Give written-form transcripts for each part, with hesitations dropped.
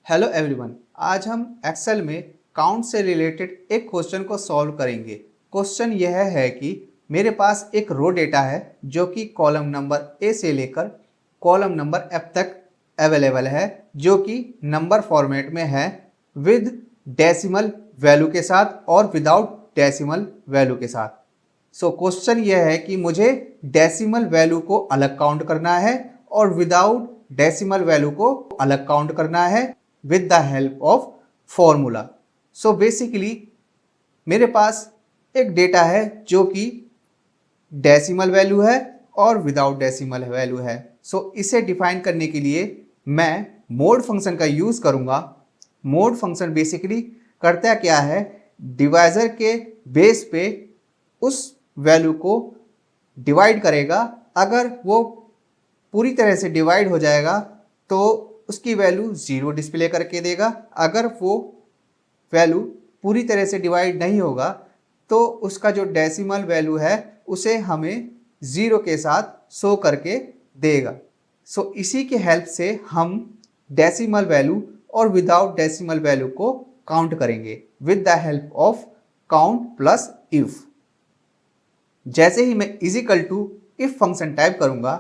Hello everyone, आज हम Excel में काउंट से रिलेटेड एक क्वेश्चन को सॉल्व करेंगे। क्वेश्चन यह है कि मेरे पास एक रो डेटा है जो कि कॉलम नंबर ए से लेकर कॉलम नंबर एफ तक अवेलेबल है, जो कि नंबर फॉर्मेट में है विद डेसिमल वैल्यू के साथ और विदाउट डेसिमल वैल्यू के साथ। सो क्वेश्चन यह है कि मुझे डेसिमल वैल्यू को अलग काउंट करना है और विदाउट डेसिमल वैल्यू को अलग काउंट करना है with the help of formula. So basically मेरे पास एक डेटा है जो कि डेसिमल वैल्यू है और विदाउट डेसिमल वैल्यू है। सो इसे डिफाइन करने के लिए मैं मोड फंक्शन का यूज़ करूँगा। मोड फंक्शन बेसिकली करता क्या है, डिवाइजर के बेस पे उस वैल्यू को डिवाइड करेगा। अगर वो पूरी तरह से डिवाइड हो जाएगा तो उसकी वैल्यू 0 डिस्प्ले करके देगा। अगर वो वैल्यू पूरी तरह से डिवाइड नहीं होगा तो उसका जो डेसिमल वैल्यू है उसे हमें 0 के साथ शो करके देगा। सो इसी के हेल्प से हम डेसिमल वैल्यू और विदाउट डेसिमल वैल्यू को काउंट करेंगे with the help of count plus if. जैसे ही मैं equal to if function type करूंगा,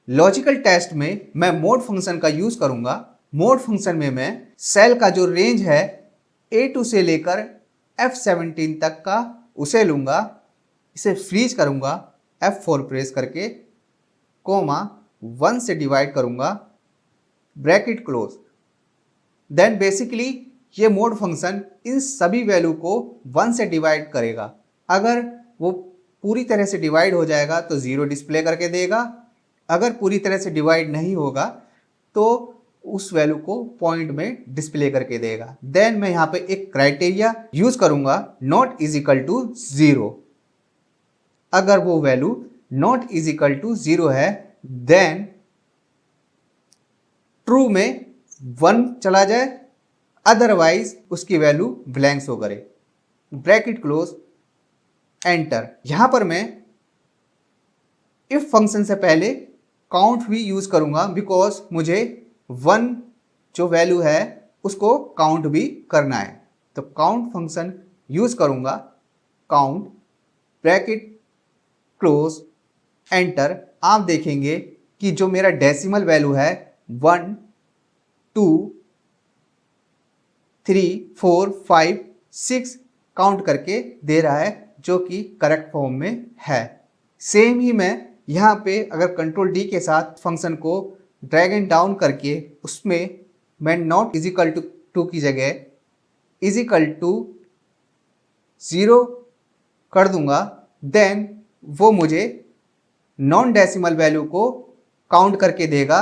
लॉजिकल टेस्ट में मैं मोड फंक्शन का यूज करूंगा। मोड फंक्शन में मैं सेल का जो रेंज है A2 से लेकर F17 तक का उसे लूंगा, इसे फ्रीज करूंगा F4 प्रेस करके, कोमा 1 से डिवाइड करूंगा, ब्रैकेट क्लोज। देन बेसिकली ये मोड फंक्शन इन सभी वैल्यू को 1 से डिवाइड करेगा। अगर वो पूरी तरह से डिवाइड हो जाएगा तो 0 डिस्प्ले करके देगा। अगर पूरी तरह से डिवाइड नहीं होगा तो उस वैल्यू को पॉइंट में डिस्प्ले करके देगा। देन मैं यहाँ पे एक क्राइटेरिया यूज करूंगा, नॉट इज इक्वल टू 0। अगर वो value not is equal to 0 है देन ट्रू में 1 चला जाए, अदरवाइज उसकी वैल्यू ब्लैंक शो करे। Bracket close, enter. यहां पर मैं इफ फंक्शन से पहले काउंट भी यूज करूंगा बिकॉज मुझे 1 जो वैल्यू है उसको काउंट भी करना है। तो काउंट फंक्शन यूज करूंगा, काउंट ब्रैकेट क्लोज, एंटर। आप देखेंगे कि जो मेरा डेसिमल वैल्यू है 1 2 3 4 5 6 काउंट करके दे रहा है, जो कि करेक्ट फॉर्म में है। सेम ही मैं यहाँ पे अगर कंट्रोल डी के साथ फंक्शन को ड्रैग एंड डाउन करके उसमें मैं नॉट इजिकल टू 2 की जगह इजिकल टू 0 कर दूंगा, देन वो मुझे नॉन डेसिमल वैल्यू को काउंट करके देगा